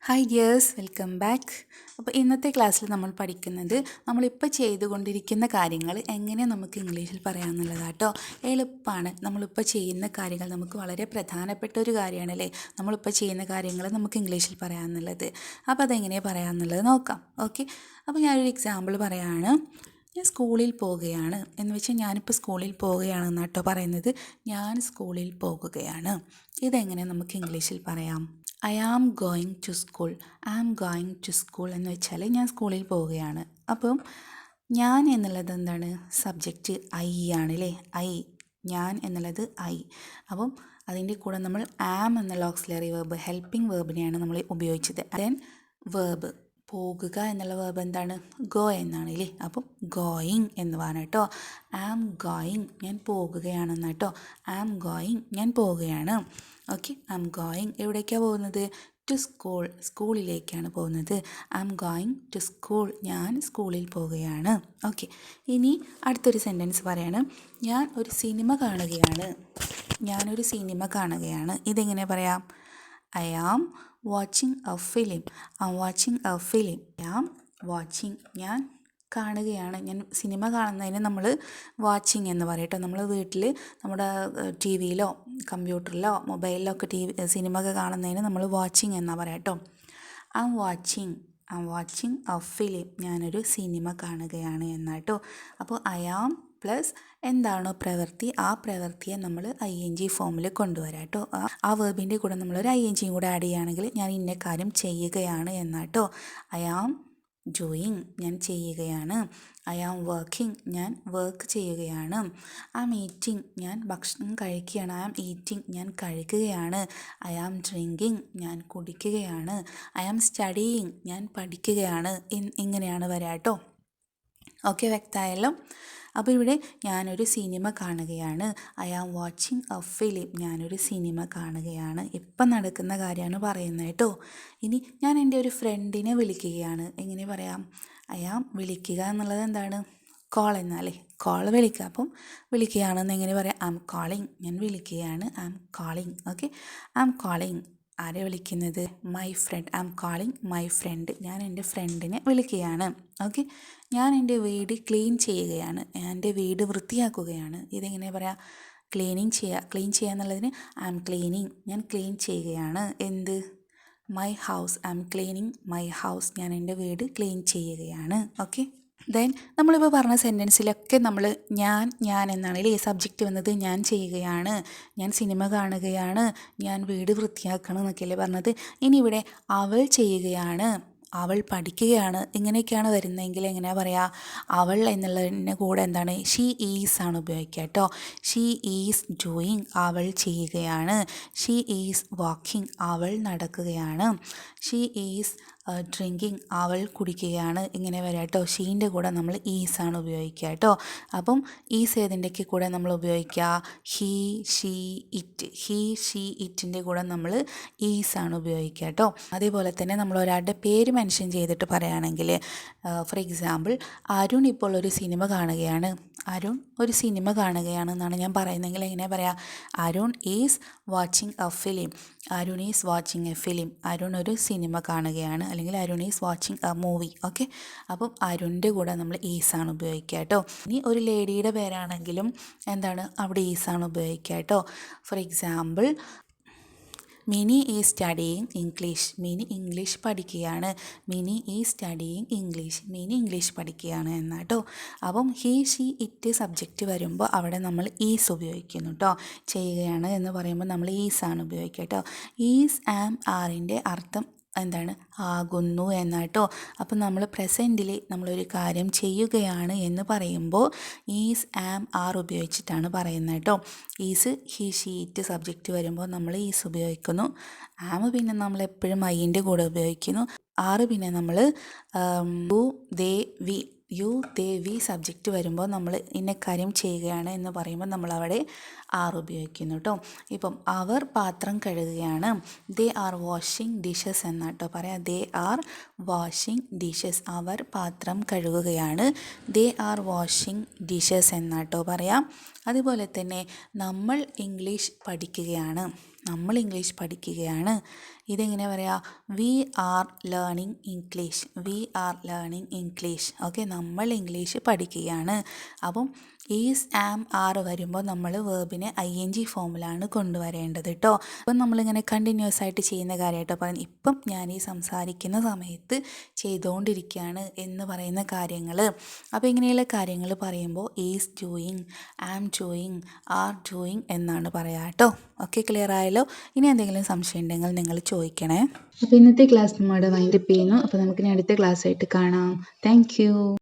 Hi dears, welcome back. അപ്പോൾ ഇന്നത്തെ ക്ലാസ്സിൽ നമ്മൾ പഠിക്കുന്നത് നമ്മളിപ്പോൾ ചെയ്തുകൊണ്ടിരിക്കുന്ന കാര്യങ്ങൾ എങ്ങനെ നമുക്ക് ഇംഗ്ലീഷിൽ പറയാമെന്നുള്ളതാട്ടോ. എളുപ്പമാണ്. നമ്മളിപ്പോൾ ചെയ്യുന്ന കാര്യങ്ങൾ നമുക്ക് വളരെ പ്രധാനപ്പെട്ട ഒരു കാര്യമാണല്ലേ. നമ്മളിപ്പോൾ ചെയ്യുന്ന കാര്യങ്ങൾ നമുക്ക് ഇംഗ്ലീഷിൽ പറയാമെന്നുള്ളത്. അപ്പോൾ അതെങ്ങനെയാണ് പറയാമെന്നുള്ളത് നോക്കാം. ഓക്കെ, അപ്പോൾ ഞാനൊരു എക്സാമ്പിൾ പറയുകയാണ്. ഞാൻ സ്കൂളിൽ പോവുകയാണ് എന്ന് വെച്ചാൽ ഞാനിപ്പോൾ സ്കൂളിൽ പോവുകയാണെന്ന് കേട്ടോ പറയുന്നത്. ഞാൻ സ്കൂളിൽ പോകുകയാണ്. ഇതെങ്ങനെ നമുക്ക് ഇംഗ്ലീഷിൽ പറയാം? I am going to school. I am going to school എന്ന് വെച്ചാൽ ഞാൻ സ്കൂളിൽ പോവുകയാണ്. അപ്പം ഞാൻ എന്നുള്ളത് എന്താണ്? സബ്ജക്റ്റ് ഐ ആണല്ലേ. ഐ, ഞാൻ എന്നുള്ളത് ഐ. അപ്പം അതിൻ്റെ കൂടെ നമ്മൾ ആം എന്നുള്ള ഓക്സിലറി വേർബ്, ഹെൽപ്പിംഗ് വേർബിനെയാണ് നമ്മൾ ഉപയോഗിച്ചത്. ദെൻ വേർബ്, പോകുക എന്നുള്ള വേർബ് എന്താണ്? ഗോ എന്നാണ് അല്ലേ. അപ്പം ഗോയിങ് എന്ന് പറഞ്ഞ കേട്ടോ. ആം ഗോയിങ്, ഞാൻ പോകുകയാണെന്ന് കേട്ടോ. ആം ഗോയിങ്, ഞാൻ പോവുകയാണ്. ഓക്കെ, ആം ഗോയിങ് എവിടേക്കാണ് പോകുന്നത്? ടു സ്കൂൾ, സ്കൂളിലേക്കാണ് പോകുന്നത്. ആം ഗോയിങ് ടു സ്കൂൾ, ഞാൻ സ്കൂളിൽ പോവുകയാണ്. ഓക്കെ, ഇനി അടുത്തൊരു സെൻറ്റൻസ് പറയാണ്. ഞാൻ ഒരു സിനിമ കാണുകയാണ്. ഞാനൊരു സിനിമ കാണുകയാണ്. ഇതെങ്ങനെ പറയാം? I am watching a film. I am watching a film. I am watching, ഞാൻ കാണുകയാണ്. ഞാൻ സിനിമ കാണുന്നതിന് നമ്മൾ വാച്ചിങ് എന്ന് പറയും കേട്ടോ. നമ്മൾ വീട്ടിൽ നമ്മുടെ ടി വിയിലോ കമ്പ്യൂട്ടറിലോ മൊബൈലിലോ ഒക്കെ സിനിമ ഒക്കെ കാണുന്നതിന് നമ്മൾ വാച്ചിങ് എന്നാണ് പറയാം കേട്ടോ. I am watching a film, ഞാനൊരു സിനിമ കാണുകയാണ് എന്നാട്ടോ. അപ്പോൾ ഐ ആം പ്ലസ് എന്താണോ പ്രവൃത്തി, ആ പ്രവൃത്തിയെ നമ്മൾ ING ഫോമിൽ കൊണ്ടുവരാം കേട്ടോ. ആ വേർബിൻ്റെ കൂടെ നമ്മളൊരു ING കൂടെ ആഡ് ചെയ്യുകയാണെങ്കിൽ ഞാൻ ഇന്ന കാര്യം ചെയ്യുകയാണ് എന്നാട്ടോ. ഐ ആം ഡൂയിങ്, ഞാൻ ചെയ്യുകയാണ്. ഐ ആം വർക്കിംഗ്, ഞാൻ വർക്ക് ചെയ്യുകയാണ്. ഐ ആം ഈറ്റിംഗ്, ഞാൻ ഭക്ഷണം കഴിക്കുകയാണ്. ഐ ആം ഈറ്റിംഗ്, ഞാൻ കഴിക്കുകയാണ്. ഐ ആം ഡ്രിങ്കിങ്, ഞാൻ കുടിക്കുകയാണ്. ഐ ആം സ്റ്റഡിയിങ്, ഞാൻ പഠിക്കുകയാണ്. ഇങ്ങനെയാണ് വരാം കേട്ടോ. ഓക്കെ, വ്യക്തമായല്ലോ. അപ്പോൾ ഇവിടെ ഞാനൊരു സിനിമ കാണുകയാണ്. I am watching a film, ഞാനൊരു സിനിമ കാണുകയാണ്. ഇപ്പം നടക്കുന്ന കാര്യമാണ് പറയുന്നത് കേട്ടോ. ഇനി ഞാൻ എൻ്റെ ഒരു ഫ്രണ്ടിനെ വിളിക്കുകയാണ്. എങ്ങനെ പറയാം? ഐ ആം വിളിക്കുക എന്നുള്ളത് എന്താണ്? കോൾ എന്നാലേ. കോൾ വിളിക്കുക. അപ്പം വിളിക്കുകയാണെന്ന് എങ്ങനെ പറയാം? ഐ ആം കോളിങ്, ഞാൻ വിളിക്കുകയാണ്. I am calling. Okay, I am calling, ആരെ വിളിക്കുന്നത്? My friend. I am calling my friend, ഞാൻ എൻ്റെ ഫ്രണ്ടിനെ വിളിക്കുകയാണ്. ഓക്കെ, ഞാൻ എൻ്റെ വീട് ക്ലീൻ ചെയ്യുകയാണ്. ഞാൻ എൻ്റെ വീട് വൃത്തിയാക്കുകയാണ്. ഇതെങ്ങനെ പറയാം? ക്ലീൻ ചെയ്യുക എന്നുള്ളതിന് ഐ ആം ക്ലീനിങ്, ഞാൻ ക്ലീൻ ചെയ്യുകയാണ്. എന്ത്? My house. I am cleaning my house, ഞാൻ എൻ്റെ വീട് ക്ലീൻ ചെയ്യുകയാണ്. ഓക്കെ, ദെൻ നമ്മളിപ്പോൾ പറഞ്ഞ സെൻറ്റൻസിലൊക്കെ നമ്മൾ ഞാൻ എന്നാണല്ലേ സബ്ജക്റ്റ് വന്നത്. ഞാൻ ചെയ്യുകയാണ്, ഞാൻ സിനിമ കാണുകയാണ്, ഞാൻ വീട് വൃത്തിയാക്കണം എന്നൊക്കെയല്ലേ പറഞ്ഞത്. ഇനി ഇവിടെ അവൾ ചെയ്യുകയാണ്, അവൾ പഠിക്കുകയാണ്, ഇങ്ങനെയൊക്കെയാണ് വരുന്നതെങ്കിൽ എങ്ങനെയാണ് പറയുക? അവൾ എന്നുള്ളതിൻ്റെ കൂടെ എന്താണ്? ഷീ ഈസ് ആണ് ഉപയോഗിക്കുക കേട്ടോ. ഷീ ഈസ് ഡൂയിങ്, അവൾ ചെയ്യുകയാണ്. ഷീ ഈസ് വാക്കിംഗ്, അവൾ നടക്കുകയാണ്. ഷീ ഈസ് ഡ്രിങ്കിങ്, അവൾ കുടിക്കുകയാണ്. ഇങ്ങനെ വരാം കേട്ടോ. ഷീൻ്റെ കൂടെ നമ്മൾ ഈസ് ആണ് ഉപയോഗിക്കുക കേട്ടോ. അപ്പം ഈസ് ഏതിൻ്റെയൊക്കെ കൂടെ നമ്മൾ ഉപയോഗിക്കുക? He, she, it. He, she, ഇറ്റിൻ്റെ കൂടെ നമ്മൾ ഈസ് ആണ് ഉപയോഗിക്കുക കേട്ടോ. അതേപോലെ തന്നെ നമ്മൾ ഒരാളുടെ പേര് മെൻഷൻ ചെയ്തിട്ട് പറയുകയാണെങ്കിൽ, ഫോർ എക്സാമ്പിൾ, അരുൺ ഇപ്പോൾ ഒരു സിനിമ കാണുകയാണ്. അരുൺ ഒരു സിനിമ കാണുകയാണെന്നാണ് ഞാൻ പറയുന്നതെങ്കിൽ എങ്ങനെ പറയാം? Arun is watching a film. Arun is watching a film, Arun ഒരു സിനിമ കാണുകയാണ്. അല്ലെങ്കിൽ Arun is watching A movie. Okay, അപ്പം അരുണിൻ്റെ കൂടെ നമ്മൾ ഈസാണ് ഉപയോഗിക്കുക കേട്ടോ. ഇനി ഒരു ലേഡിയുടെ പേരാണെങ്കിലും എന്താണ്? അവിടെ ഈസാണ് ഉപയോഗിക്കുക കേട്ടോ. For example, Mini is studying English. Mini English പഠിക്കുകയാണ്. Mini is studying English, Mini English പഠിക്കുകയാണ് എന്നാട്ടോ. അപ്പം ഹീ, ഷീ, ഇറ്റ് സബ്ജക്റ്റ് വരുമ്പോൾ അവിടെ നമ്മൾ ഈസ് ഉപയോഗിക്കുന്നു കേട്ടോ. ചെയ്യുകയാണ് എന്ന് പറയുമ്പോൾ നമ്മൾ ഈസാണ് ഉപയോഗിക്കുക കേട്ടോ. ഈസ്, ആം, ആറിൻ്റെ അർത്ഥം എന്താണ്? ആകുന്നു എന്നാട്ടോ. അപ്പം നമ്മൾ പ്രസൻറ്റിൽ നമ്മളൊരു കാര്യം ചെയ്യുകയാണ് എന്ന് പറയുമ്പോൾ ഈസ്, ആം, ആർ ഉപയോഗിച്ചിട്ടാണ് പറയുന്നത് കേട്ടോ. Is, he, she, it subject വരുമ്പോൾ നമ്മൾ ഈസ് ഉപയോഗിക്കുന്നു. ആം പിന്നെ നമ്മൾ എപ്പോഴും ഐൻ്റെ കൂടെ ഉപയോഗിക്കുന്നു. ആറ് പിന്നെ നമ്മൾ യു, ദേ, വി, യു, ദേ, വി സബ്ജക്റ്റ് വരുമ്പോൾ നമ്മൾ ഇന്ന കാര്യം ചെയ്യുകയാണ് എന്ന് പറയുമ്പോൾ നമ്മളവിടെ ആർ ഉപയോഗിക്കുന്നു കേട്ടോ. ഇപ്പം അവർ പാത്രം കഴുകുകയാണ്. ദേ ആർ വാഷിംഗ് ഡിഷസ് എന്നാട്ടോ പറയാം. ദേ ആർ വാഷിംഗ് ഡിഷസ്, അവർ പാത്രം കഴുകുകയാണ്. ദേ ആർ വാഷിംഗ് ഡിഷസ് എന്നാട്ടോ പറയാം. അതുപോലെ തന്നെ നമ്മൾ ഇംഗ്ലീഷ് പഠിക്കുകയാണ്. നമ്മൾ ഇംഗ്ലീഷ് പഠിക്കുകയാണ്. ഇതെങ്ങനെ പറയാം? We are learning English. We are learning English. Okay, നമ്മൾ ഇംഗ്ലീഷ് പഠിക്കുകയാണ്. അപ്പം ഈസ് ആം ആർ വരുമ്പോൾ നമ്മൾ വേർബിനെ ING ഫോമിലാണ് കൊണ്ടുവരേണ്ടത് കേട്ടോ. അപ്പം നമ്മളിങ്ങനെ കണ്ടിന്യൂസ് ആയിട്ട് ചെയ്യുന്ന കാര്യമായിട്ടോ പറയുന്നത്. ഇപ്പം ഞാൻ ഈ സംസാരിക്കുന്ന സമയത്ത് ചെയ്തുകൊണ്ടിരിക്കുകയാണ് എന്ന് പറയുന്ന കാര്യങ്ങൾ. അപ്പോൾ ഇങ്ങനെയുള്ള കാര്യങ്ങൾ പറയുമ്പോൾ is doing, am doing, are doing എന്നാണ് പറയുക കേട്ടോ. ഓക്കെ, ക്ലിയർ ആയല്ലോ? ഇനി എന്തെങ്കിലും സംശയം ഉണ്ടെങ്കിൽ നിങ്ങൾ ചോദിക്കണേ. അപ്പോൾ ഇന്നത്തെ ക്ലാസ് നമ്മുടെ വൈൻഡപ്പ് ചെയ്യുന്നു. അപ്പോൾ നമുക്കിനി അടുത്ത ക്ലാസ്സായിട്ട് കാണാം. താങ്ക്